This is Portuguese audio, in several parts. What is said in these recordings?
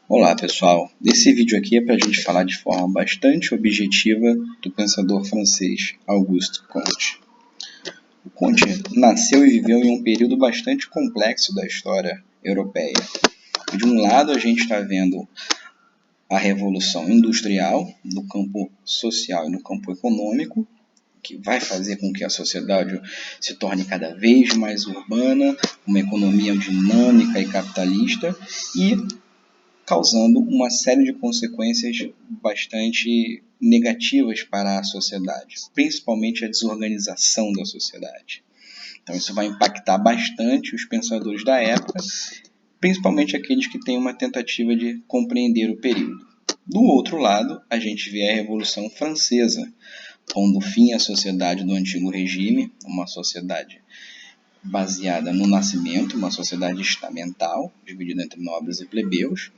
Olá pessoal, esse vídeo aqui é para a gente falar de forma bastante objetiva do pensador francês Auguste Comte. O Comte nasceu e viveu em um período bastante complexo da história europeia. De um lado a gente está vendo a revolução industrial no campo social e no campo econômico, que vai fazer com que a sociedade se torne cada vez mais urbana, uma economia dinâmica e capitalista, e causando uma série de consequências bastante negativas para a sociedade, principalmente a desorganização da sociedade. Então isso vai impactar bastante os pensadores da época, principalmente aqueles que têm uma tentativa de compreender o período. Do outro lado, a gente vê a Revolução Francesa, pondo fim à sociedade do antigo regime, uma sociedade baseada no nascimento, uma sociedade estamental, dividida entre nobres e plebeus,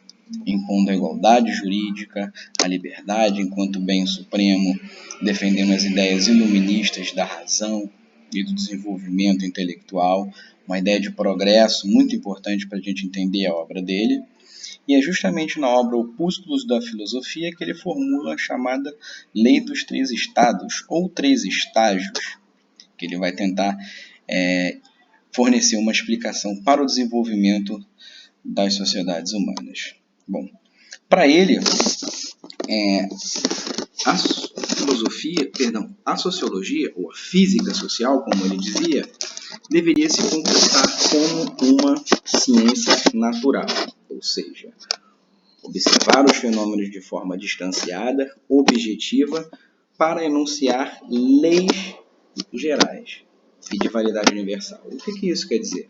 impondo a igualdade jurídica, a liberdade enquanto bem supremo, defendendo as ideias iluministas da razão e do desenvolvimento intelectual, uma ideia de progresso muito importante para a gente entender a obra dele. E é justamente na obra Opúsculos da Filosofia que ele formula a chamada Lei dos Três Estados, ou Três Estágios, que ele vai tentar fornecer uma explicação para o desenvolvimento das sociedades humanas. Bom, para ele, a sociologia, ou a física social, como ele dizia, deveria se comportar como uma ciência natural, ou seja, observar os fenômenos de forma distanciada, objetiva, para enunciar leis gerais e de validade universal. O que isso quer dizer?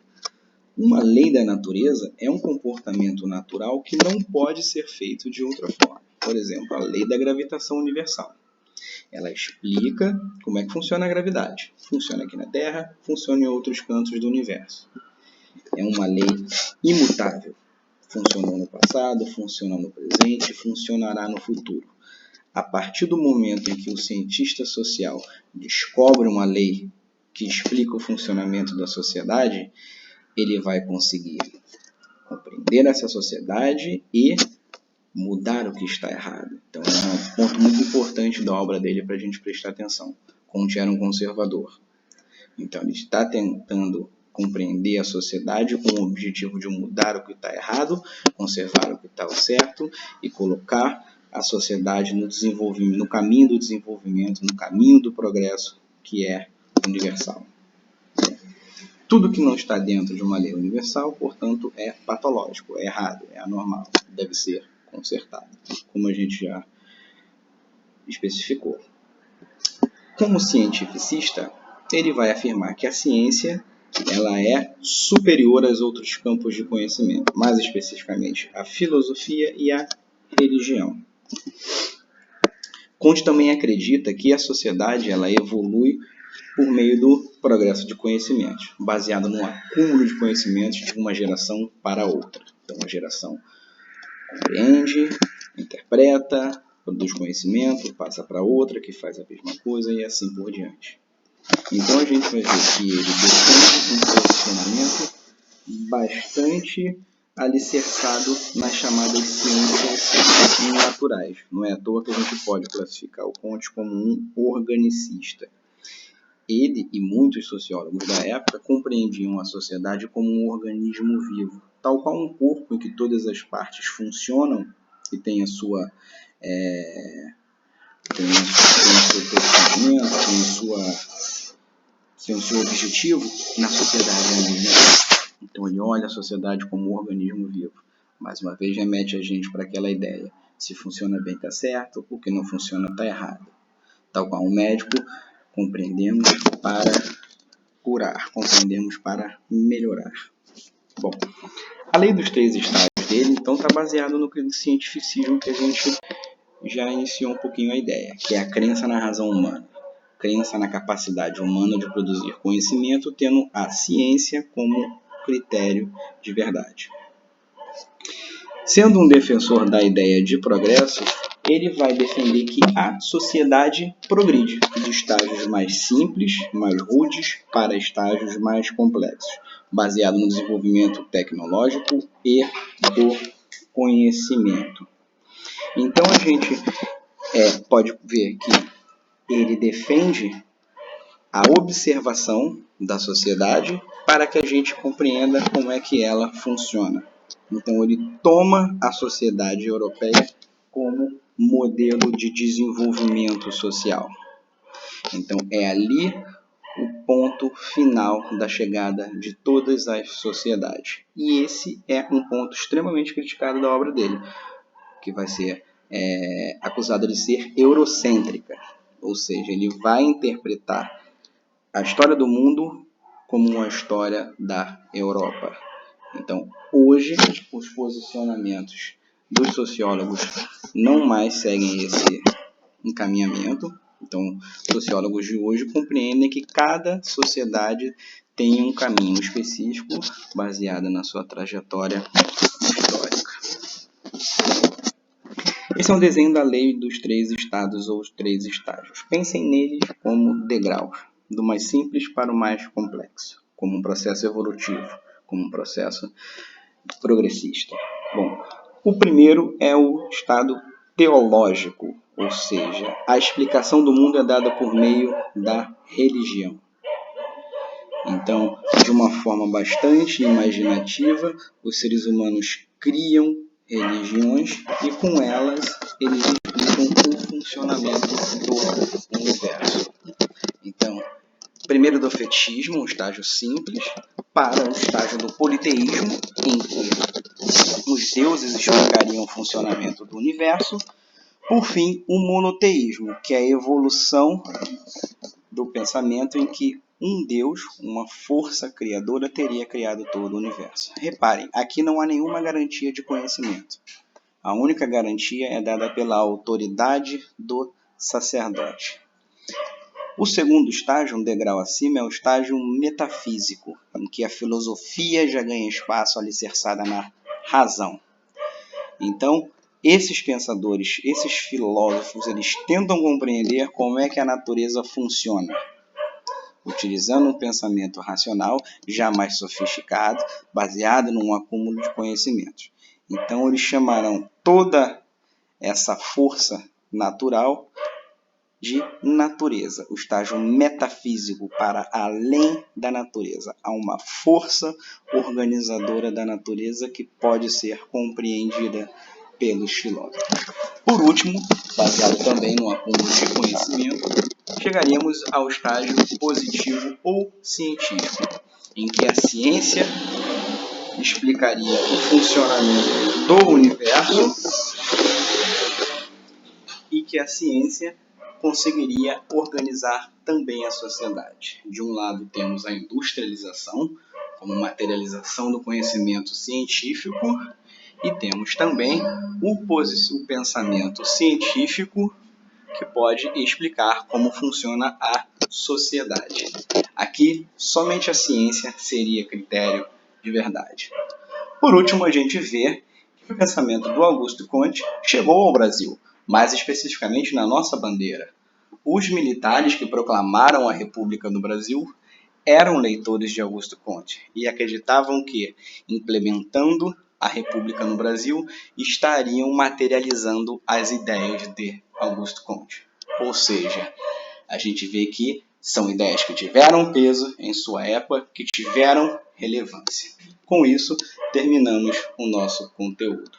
Uma lei da natureza é um comportamento natural que não pode ser feito de outra forma. Por exemplo, a lei da gravitação universal. Ela explica como é que funciona a gravidade. Funciona aqui na Terra, funciona em outros cantos do universo. É uma lei imutável. Funcionou no passado, funciona no presente, funcionará no futuro. A partir do momento em que o cientista social descobre uma lei que explica o funcionamento da sociedade, ele vai conseguir compreender essa sociedade e mudar o que está errado. Então é um ponto muito importante da obra dele para a gente prestar atenção. Comte era um conservador. Então ele está tentando compreender a sociedade com o objetivo de mudar o que está errado, conservar o que está certo e colocar a sociedade no desenvolvimento, no caminho do desenvolvimento, no caminho do progresso, que é universal. Tudo que não está dentro de uma lei universal, portanto, é patológico, é errado, é anormal, deve ser consertado, como a gente já especificou. Como cientificista, ele vai afirmar que a ciência ela é superior aos outros campos de conhecimento, mais especificamente a filosofia e a religião. Comte também acredita que a sociedade ela evolui por meio do progresso de conhecimentos, baseado no acúmulo de conhecimentos de uma geração para outra. Então, a geração compreende, interpreta, produz conhecimento, passa para outra que faz a mesma coisa e assim por diante. Então, a gente vai ver que ele defende um posicionamento bastante alicerçado nas chamadas ciências naturais. Não é à toa que a gente pode classificar o Comte como um organicista. Ele e muitos sociólogos da época compreendiam a sociedade como um organismo vivo, tal qual um corpo em que todas as partes funcionam e tem a sua tem o seu procedimento, tem o seu objetivo na sociedade ainda. Então ele olha a sociedade como um organismo vivo. Mais uma vez remete a gente para aquela ideia. Se funciona bem está certo, o que não funciona está errado. Tal qual um médico, compreendemos para curar, compreendemos para melhorar. Bom, a lei dos três estágios dele, então, está baseada no cientificismo que a gente já iniciou um pouquinho a ideia, que é a crença na razão humana, crença na capacidade humana de produzir conhecimento, tendo a ciência como critério de verdade. Sendo um defensor da ideia de progresso, ele vai defender que a sociedade progride de estágios mais simples, mais rudes, para estágios mais complexos, baseado no desenvolvimento tecnológico e do conhecimento. Então a gente pode ver que ele defende a observação da sociedade para que a gente compreenda como é que ela funciona. Então ele toma a sociedade europeia como modelo de desenvolvimento social. Então é ali o ponto final da chegada de todas as sociedades. E esse é um ponto extremamente criticado da obra dele, que vai ser acusada de ser eurocêntrica, ou seja, ele vai interpretar a história do mundo como uma história da Europa. Então, hoje, os posicionamentos dos sociólogos não mais seguem esse encaminhamento. Então, sociólogos de hoje compreendem que cada sociedade tem um caminho específico baseado na sua trajetória histórica. Esse é um desenho da lei dos 3 estados ou os 3 estágios. Pensem neles como degraus, do mais simples para o mais complexo, como um processo evolutivo, como um processo progressista. Bom, o primeiro é o estado teológico, ou seja, a explicação do mundo é dada por meio da religião. Então, de uma forma bastante imaginativa, os seres humanos criam religiões e com elas eles explicam o funcionamento do universo. Então, primeiro do fetismo, um estágio simples, para o estágio do politeísmo, em que os deuses explicariam o funcionamento do universo. Por fim, o monoteísmo, que é a evolução do pensamento em que um Deus, uma força criadora, teria criado todo o universo. Reparem, aqui não há nenhuma garantia de conhecimento. A única garantia é dada pela autoridade do sacerdote. O segundo estágio, um degrau acima, é o estágio metafísico, em que a filosofia já ganha espaço alicerçada na razão. Então, esses pensadores, esses filósofos, eles tentam compreender como é que a natureza funciona, utilizando um pensamento racional já mais sofisticado, baseado num acúmulo de conhecimentos. Então, eles chamarão toda essa força natural de natureza, o estágio metafísico para além da natureza. Há uma força organizadora da natureza que pode ser compreendida pelos filósofos. Por último, baseado também no acúmulo de conhecimento, chegaríamos ao estágio positivo ou científico, em que a ciência explicaria o funcionamento do universo e que a ciência conseguiria organizar também a sociedade. De um lado temos a industrialização, como materialização do conhecimento científico, e temos também o pensamento científico que pode explicar como funciona a sociedade. Aqui, somente a ciência seria critério de verdade. Por último, a gente vê que o pensamento do Auguste Comte chegou ao Brasil, mais especificamente na nossa bandeira. Os militares que proclamaram a República no Brasil eram leitores de Auguste Comte e acreditavam que, implementando a República no Brasil, estariam materializando as ideias de Auguste Comte. Ou seja, a gente vê que são ideias que tiveram peso em sua época, que tiveram relevância. Com isso, terminamos o nosso conteúdo.